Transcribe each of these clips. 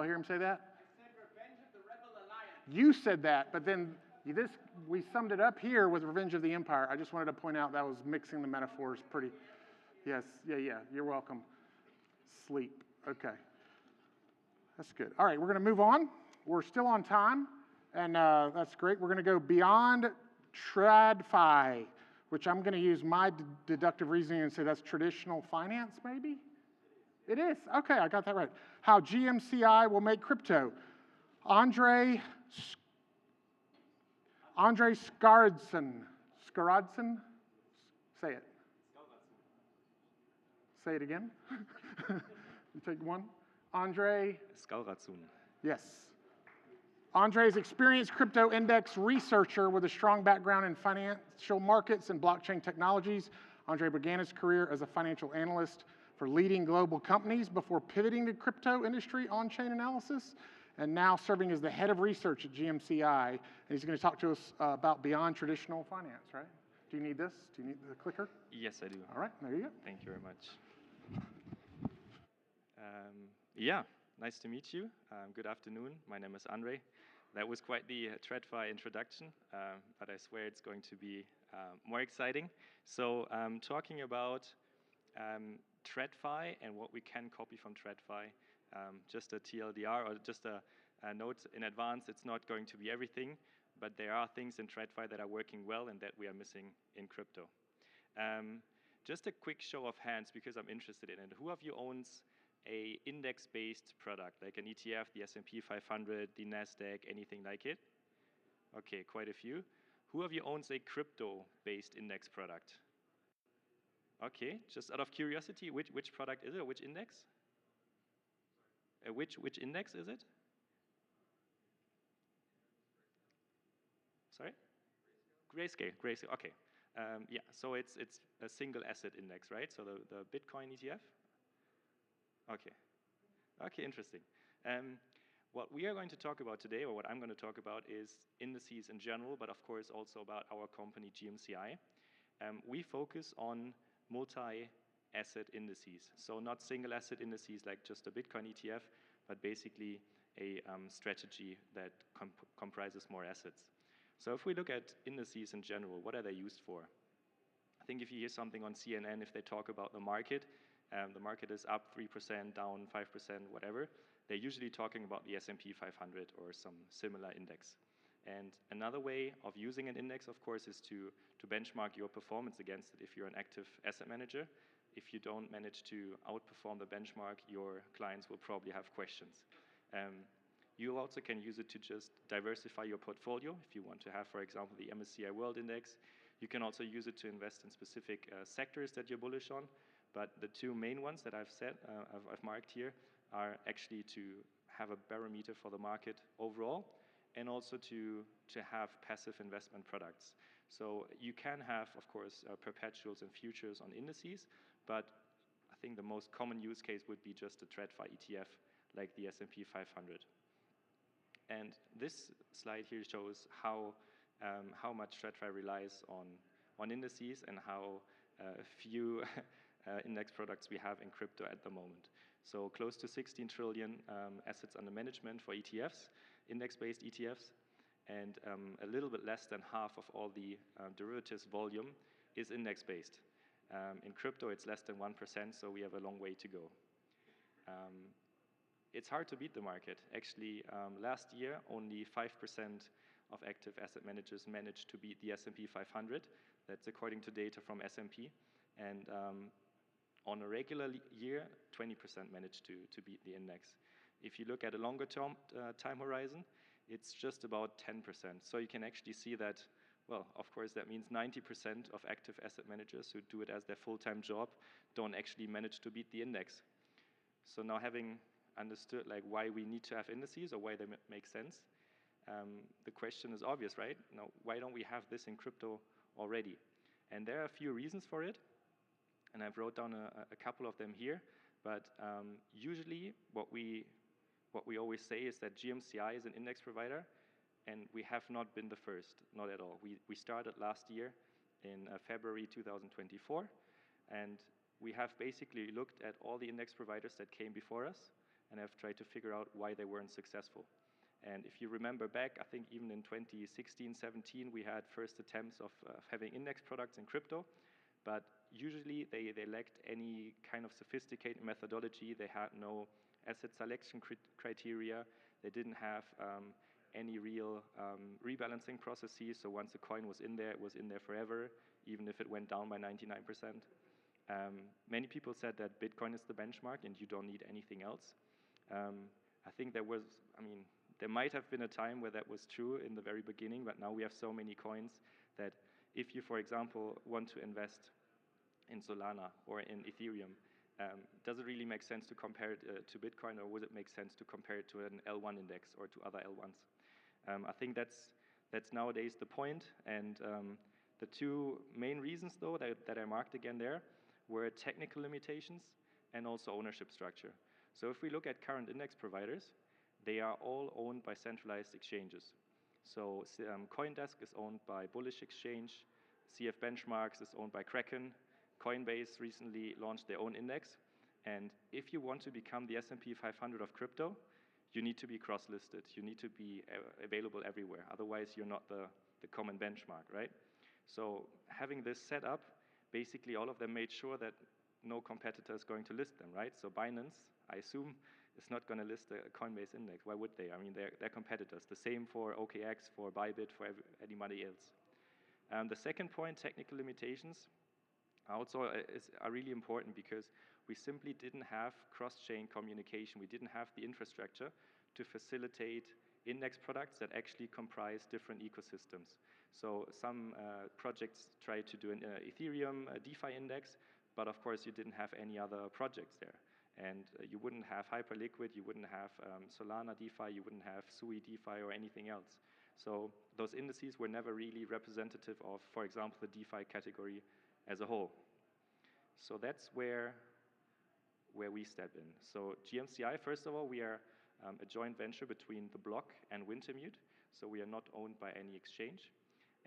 I hear him say that? I said Revenge of the Rebel Alliance. You said that, but then we summed it up here with Revenge of the Empire. I just wanted to point out that was mixing the metaphors pretty. Yes, yeah, you're welcome. Sleep, okay. That's good. All right, we're going to move on. We're still on time, and that's great. We're going to go beyond TradeFi, which I'm going to use my deductive reasoning and say that's traditional finance, maybe? It is. Okay, I got that right. How GMCI will make crypto. Andre Skauradssun. Skauradssun? Say it. Say it again. You take one. Andre? Skauradssun. Yes. Andre is an experienced crypto index researcher with a strong background in financial markets and blockchain technologies. Andre began his career as a financial analyst for leading global companies before pivoting to crypto industry on-chain analysis, and now serving as the head of research at GMCI. And he's going to talk to us about beyond traditional finance, right? Do you need this? Do you need the clicker? Yes, I do. All right, there you go. Thank you very much. Yeah, nice to meet you. Good afternoon. My name is Andre. That was quite the TradeFi introduction, but I swear it's going to be more exciting. So talking about TradeFi and what we can copy from TradeFi, just a TLDR or just a note in advance, it's not going to be everything, but there are things in TradeFi that are working well and that we are missing in crypto. Just a quick show of hands because I'm interested in it. Who of you owns a index-based product, like an ETF, the S&P 500, the NASDAQ, anything like it? Okay, quite a few. Who of you owns a crypto-based index product? Okay, just out of curiosity, which product is it, or which index? Which index is it? Sorry? Grayscale, okay. Yeah, so it's a single asset index, right? So the Bitcoin ETF? Okay, interesting. What we are going to talk about today, or what I'm going to talk about, is indices in general, but of course also about our company GMCI. We focus on multi-asset indices, so not single asset indices like just a Bitcoin ETF, but basically a strategy that comprises more assets. So if we look at indices in general, what are they used for? I think if you hear something on CNN, if they talk about the market is up 3%, down 5%, whatever, they're usually talking about the S&P 500 or some similar index. And another way of using an index, of course, is to benchmark your performance against it if you're an active asset manager. If you don't manage to outperform the benchmark, your clients will probably have questions. You also can use it to just diversify your portfolio. If you want to have, for example, the MSCI World Index, you can also use it to invest in specific sectors that you're bullish on. But the two main ones that I've marked here are actually to have a barometer for the market overall, and also to have passive investment products. So you can have, of course, perpetuals and futures on indices, but I think the most common use case would be just a TradeFi ETF, like the S&P 500. And this slide here shows how much TradeFi relies on indices and how few index products we have in crypto at the moment. So close to 16 trillion assets under management for ETFs, index-based ETFs, and a little bit less than half of all the derivatives volume is index-based. In crypto, it's less than 1%, so we have a long way to go. It's hard to beat the market. Actually, last year, only 5% of active asset managers managed to beat the S&P 500. That's according to data from S&P. And on a regular year, 20% managed to beat the index. If you look at a longer term time horizon, it's just about 10%. So you can actually see that, well, of course, that means 90% of active asset managers who do it as their full-time job don't actually manage to beat the index. So now having understood like why we need to have indices or why they make sense, the question is obvious, right? Now, why don't we have this in crypto already? And there are a few reasons for it. And I've wrote down a couple of them here, but usually what we always say is that GMCI is an index provider, and we have not been the first, not at all. We started last year in February 2024, and we have basically looked at all the index providers that came before us, and have tried to figure out why they weren't successful. And if you remember back, I think even in 2016, 17, we had first attempts of having index products in crypto, but usually they lacked any kind of sophisticated methodology. They had no asset selection criteria. They didn't have any real rebalancing processes. So once a coin was in there, it was in there forever, even if it went down by 99%. Many people said that Bitcoin is the benchmark and you don't need anything else. I think there might have been a time where that was true in the very beginning, but now we have so many coins that if you, for example, want to invest in Solana or in Ethereum, does it really make sense to compare it to Bitcoin, or would it make sense to compare it to an L1 index or to other L1s? I think that's nowadays the point, and the two main reasons, though, that I marked again there were technical limitations and also ownership structure. So if we look at current index providers, they are all owned by centralized exchanges. So CoinDesk is owned by Bullish Exchange, CF Benchmarks is owned by Kraken, Coinbase recently launched their own index, and if you want to become the S&P 500 of crypto, you need to be cross-listed. You need to be available everywhere. Otherwise, you're not the common benchmark, right? So having this set up, basically all of them made sure that no competitor is going to list them, right? So Binance, I assume, is not going to list a Coinbase index. Why would they? I mean, they're competitors. The same for OKX, for Bybit, for anybody else. The second point, technical limitations, also are really important because we simply didn't have cross-chain communication. We didn't have the infrastructure to facilitate index products that actually comprise different ecosystems. So some projects tried to do an Ethereum DeFi index, but of course you didn't have any other projects there. And you wouldn't have Hyperliquid, you wouldn't have Solana DeFi, you wouldn't have Sui DeFi or anything else. So those indices were never really representative of, for example, the DeFi category as a whole. So that's where we step in. So GMCI, first of all, we are a joint venture between The Block and Wintermute. So we are not owned by any exchange.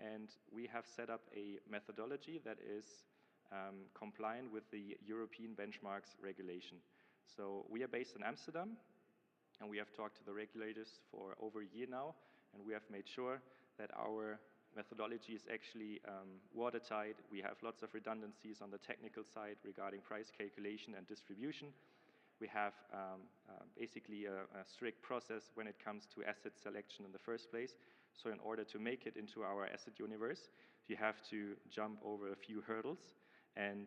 And we have set up a methodology that is compliant with the European benchmarks regulation. So we are based in Amsterdam, and we have talked to the regulators for over a year now, and we have made sure that our methodology is actually watertight. We have lots of redundancies on the technical side regarding price calculation and distribution. We have basically a strict process when it comes to asset selection in the first place. So in order to make it into our asset universe, you have to jump over a few hurdles. And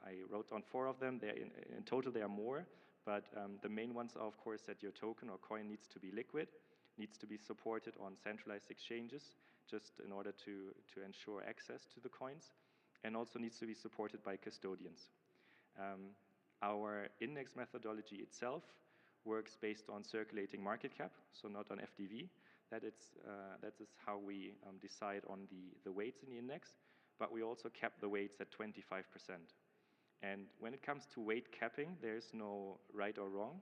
I wrote down 4 of them. In total, there are more. But the main ones are, of course, that your token or coin needs to be liquid, needs to be supported on centralized exchanges, just in order to ensure access to the coins, and also needs to be supported by custodians. Our index methodology itself works based on circulating market cap, so not on FDV. That is how we decide on the weights in the index, but we also cap the weights at 25%. And when it comes to weight capping, there's no right or wrong.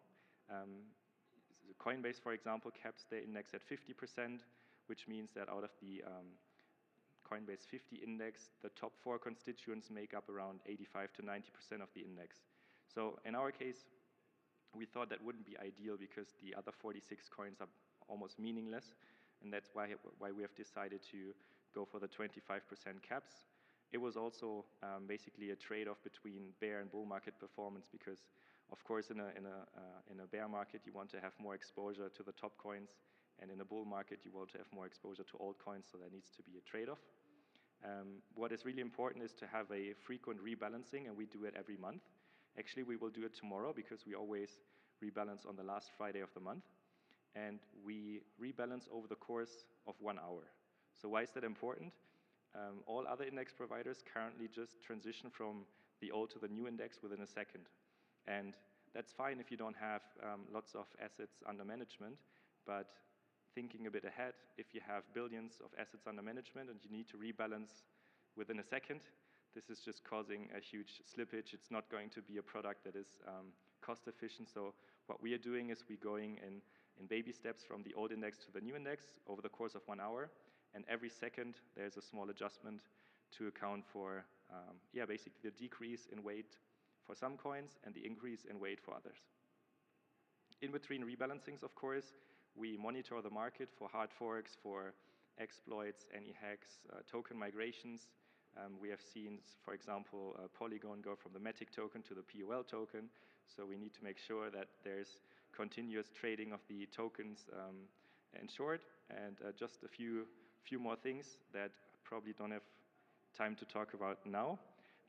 Coinbase, for example, caps their index at 50%, which means that out of the Coinbase 50 index, the top 4 constituents make up around 85 to 90% of the index. So in our case, we thought that wouldn't be ideal because the other 46 coins are almost meaningless, and that's why we have decided to go for the 25% caps. It was also basically a trade-off between bear and bull market performance because, of course, in a bear market, you want to have more exposure to the top coins, and in a bull market, you want to have more exposure to altcoins, so there needs to be a trade-off. What is really important is to have a frequent rebalancing, and we do it every month. Actually, we will do it tomorrow because we always rebalance on the last Friday of the month, and we rebalance over the course of 1 hour. So why is that important? All other index providers currently just transition from the old to the new index within a second. And that's fine if you don't have lots of assets under management, but thinking a bit ahead, if you have billions of assets under management and you need to rebalance within a second, this is just causing a huge slippage. It's not going to be a product that is cost efficient. So what we are doing is we're going in baby steps from the old index to the new index over the course of 1 hour. And every second, there's a small adjustment to account for, basically the decrease in weight for some coins and the increase in weight for others. In between rebalancings, of course, we monitor the market for hard forks, for exploits, any hacks, token migrations. We have seen, for example, Polygon go from the Matic token to the POL token. So we need to make sure that there's continuous trading of the tokens ensured. And just a few more things that probably don't have time to talk about now.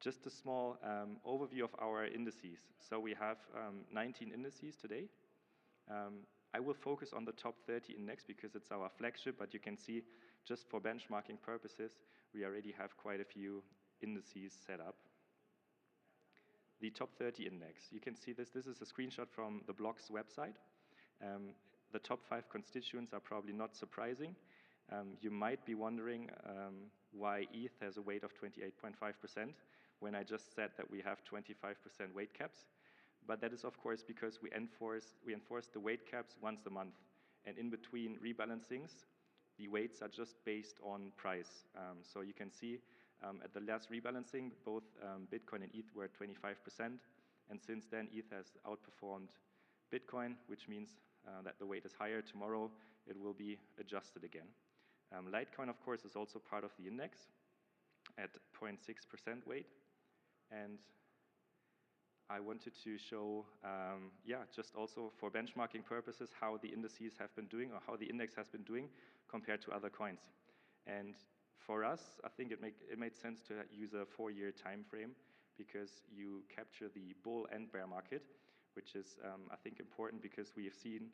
Just a small overview of our indices. So we have 19 indices today. I will focus on the top 30 index because it's our flagship, but you can see just for benchmarking purposes, we already have quite a few indices set up. The top 30 index, you can see this. This is a screenshot from the blog's website. The top 5 constituents are probably not surprising. You might be wondering why ETH has a weight of 28.5% when I just said that we have 25% weight caps. But that is, of course, because we enforce the weight caps once a month. And in between rebalancings, the weights are just based on price. So you can see at the last rebalancing, both Bitcoin and ETH were at 25%. And since then, ETH has outperformed Bitcoin, which means that the weight is higher. Tomorrow, it will be adjusted again. Litecoin, of course, is also part of the index at 0.6% weight. And I wanted to show, just also for benchmarking purposes, how the indices have been doing or how the index has been doing compared to other coins. And for us, I think it made sense to use a 4-year time frame because you capture the bull and bear market, which is, I think, important because we have seen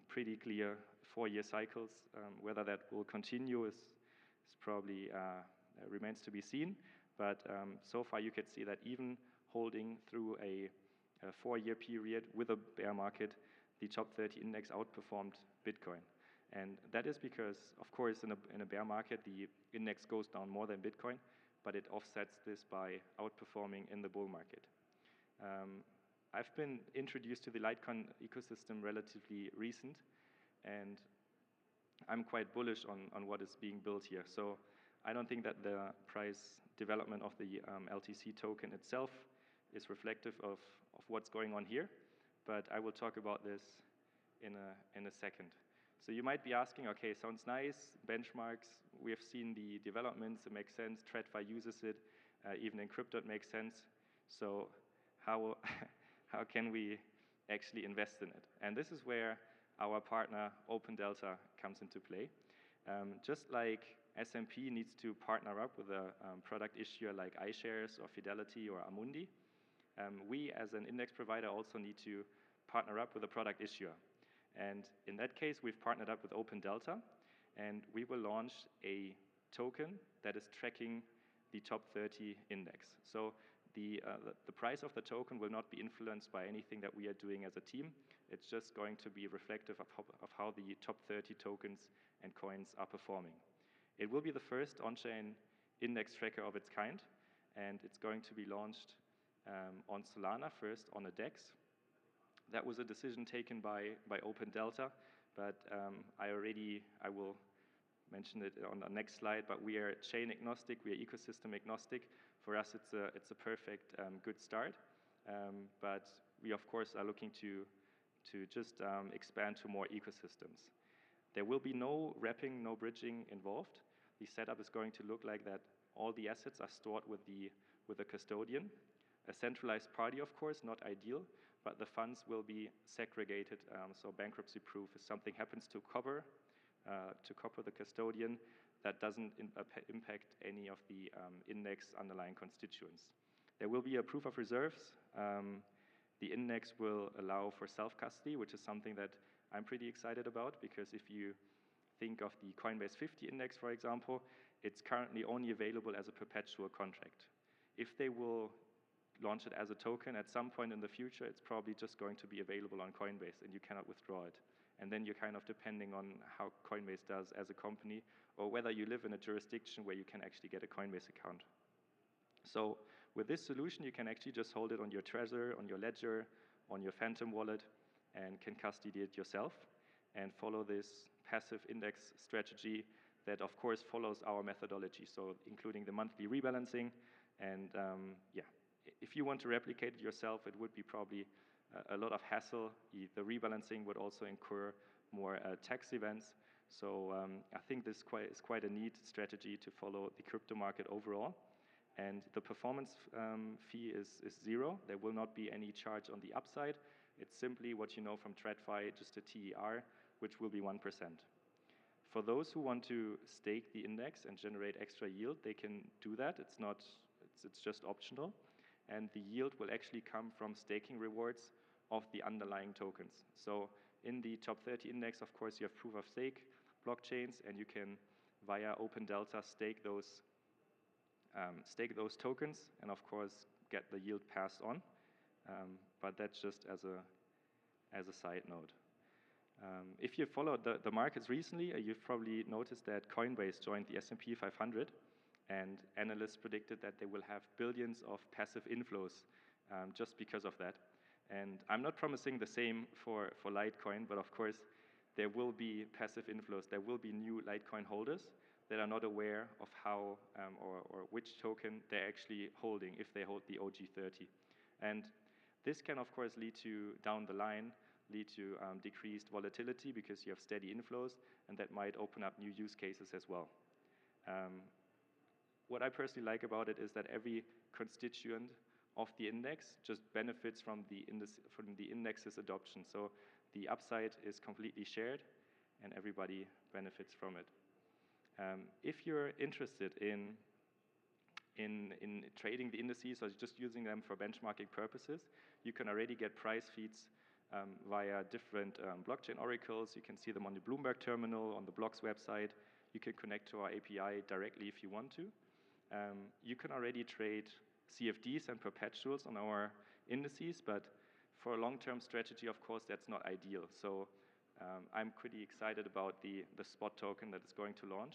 pretty clear 4-year cycles. Whether that will continue is probably remains to be seen. But so far, you can see that even holding through a 4-year period with a bear market, the top 30 index outperformed Bitcoin. And that is because, of course, in a bear market, the index goes down more than Bitcoin, but it offsets this by outperforming in the bull market. I've been introduced to the Litecoin ecosystem relatively recent, and I'm quite bullish on what is being built here. So I don't think that the price development of the LTC token itself is reflective of what's going on here, but I will talk about this in a second. So you might be asking, okay, sounds nice, benchmarks, we have seen the developments, it makes sense, TradeFi uses it, even in crypto it makes sense. So how can we actually invest in it? And this is where our partner OpenDelta comes into play. Just like S&P needs to partner up with a product issuer like iShares or Fidelity or Amundi, we as an index provider also need to partner up with a product issuer. And in that case, we've partnered up with OpenDelta, and we will launch a token that is tracking the top 30 index. So the price of the token will not be influenced by anything that we are doing as a team. It's just going to be reflective of how the top 30 tokens and coins are performing. It will be the first on-chain index tracker of its kind, and it's going to be launched on Solana first on a DEX. That was a decision taken by OpenDelta, but I will mention it on the next slide, but we are chain agnostic, we are ecosystem agnostic. For us, it's a perfect good start, but we of course are looking to just expand to more ecosystems. There will be no wrapping, no bridging involved. The setup is going to look like that all the assets are stored with a custodian. A centralized party, of course, not ideal, but the funds will be segregated, so bankruptcy proof if something happens to cover the custodian, that doesn't impact any of the index underlying constituents. There will be a proof of reserves. The index will allow for self-custody, which is something that I'm pretty excited about, because if you think of the Coinbase 50 index, for example, it's currently only available as a perpetual contract. If they will launch it as a token at some point in the future, it's probably just going to be available on Coinbase and you cannot withdraw it. And then you're kind of depending on how Coinbase does as a company, or whether you live in a jurisdiction where you can actually get a Coinbase account. So with this solution, you can actually just hold it on your Trezor, on your Ledger, on your Phantom wallet, and can custody it yourself and follow this passive index strategy that, of course, follows our methodology, so including the monthly rebalancing. And if you want to replicate it yourself, it would be probably a lot of hassle. The rebalancing would also incur more tax events. So I think this is quite a neat strategy to follow the crypto market overall. And the performance fee is zero. There will not be any charge on the upside. It's simply what you know from TradeFi, just a TER, which will be 1%. For those who want to stake the index and generate extra yield, they can do that. It's just optional. And the yield will actually come from staking rewards of the underlying tokens. So in the top 30 index, of course, you have proof of stake blockchains, and you can, via Open Delta, stake those tokens, and of course, get the yield passed on. But that's just as a side note. If you followed the markets recently, you've probably noticed that Coinbase joined the S&P 500, and analysts predicted that they will have billions of passive inflows just because of that. And I'm not promising the same for Litecoin, but of course, there will be passive inflows. There will be new Litecoin holders that are not aware of how or which token they're actually holding if they hold the OG30. And this can, of course, lead to, down the line, decreased volatility because you have steady inflows, and that might open up new use cases as well. What I personally like about it is that every constituent of the index just benefits from the index's adoption. So the upside is completely shared, and everybody benefits from it. If you're interested in trading the indices or just using them for benchmarking purposes, you can already get price feeds via different blockchain oracles. You can see them on the Bloomberg terminal, on the Blocks website. You can connect to our API directly if you want to. You can already trade CFDs and perpetuals on our indices, but for a long-term strategy, of course, that's not ideal. So I'm pretty excited about the spot token that is going to launch.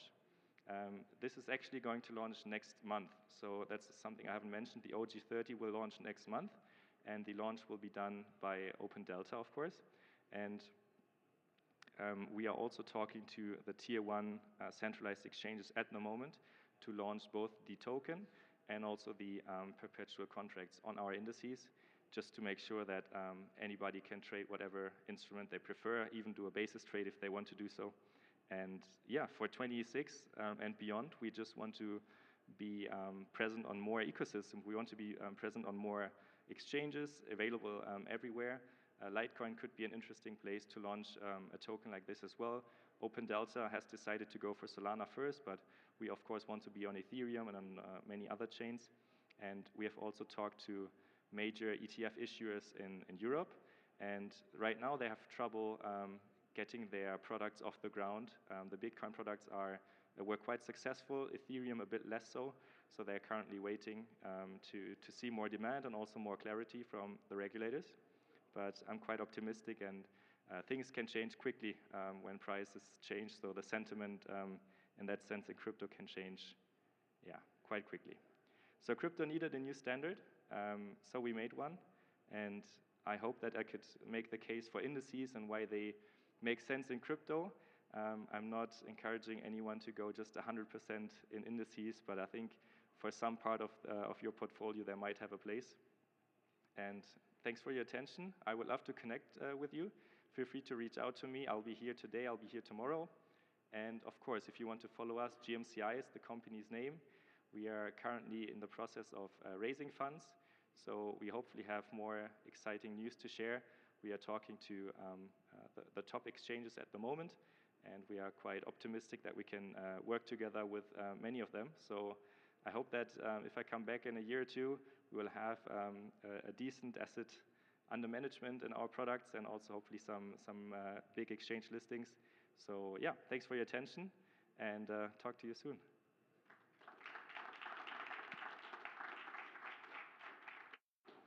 This is actually going to launch next month. So that's something I haven't mentioned. The OG30 will launch next month, and the launch will be done by Open Delta, of course. And we are also talking to the tier 1 centralized exchanges at the moment to launch both the token and also the perpetual contracts on our indices, just to make sure that anybody can trade whatever instrument they prefer, even do a basis trade if they want to do so. And yeah, for 26 and beyond, we just want to be present on more ecosystems. We want to be present on more exchanges, available everywhere. Litecoin could be an interesting place to launch a token like this as well. Open Delta has decided to go for Solana first, but we of course want to be on Ethereum and on many other chains. And we have also talked to major ETF issuers in Europe, and right now they have trouble getting their products off the ground. The Bitcoin products were quite successful, Ethereum a bit less so, so they're currently waiting to see more demand and also more clarity from the regulators. But I'm quite optimistic, and things can change quickly when prices change, so the sentiment in that sense in crypto can change quite quickly. So crypto needed a new standard, so we made one, and I hope that I could make the case for indices and why they make sense in crypto. I'm not encouraging anyone to go just 100% in indices, but I think for some part of your portfolio there might have a place. And thanks for your attention. I would love to connect with you. Feel free to reach out to me. I'll be here today, I'll be here tomorrow. And of course, if you want to follow us, GMCI is the company's name. We are currently in the process of raising funds, so we hopefully have more exciting news to share. We are talking to the top exchanges at the moment, and we are quite optimistic that we can work together with many of them. So I hope that if I come back in a year or two, we will have a decent asset under management in our products, and also hopefully some big exchange listings. So yeah, thanks for your attention, and talk to you soon.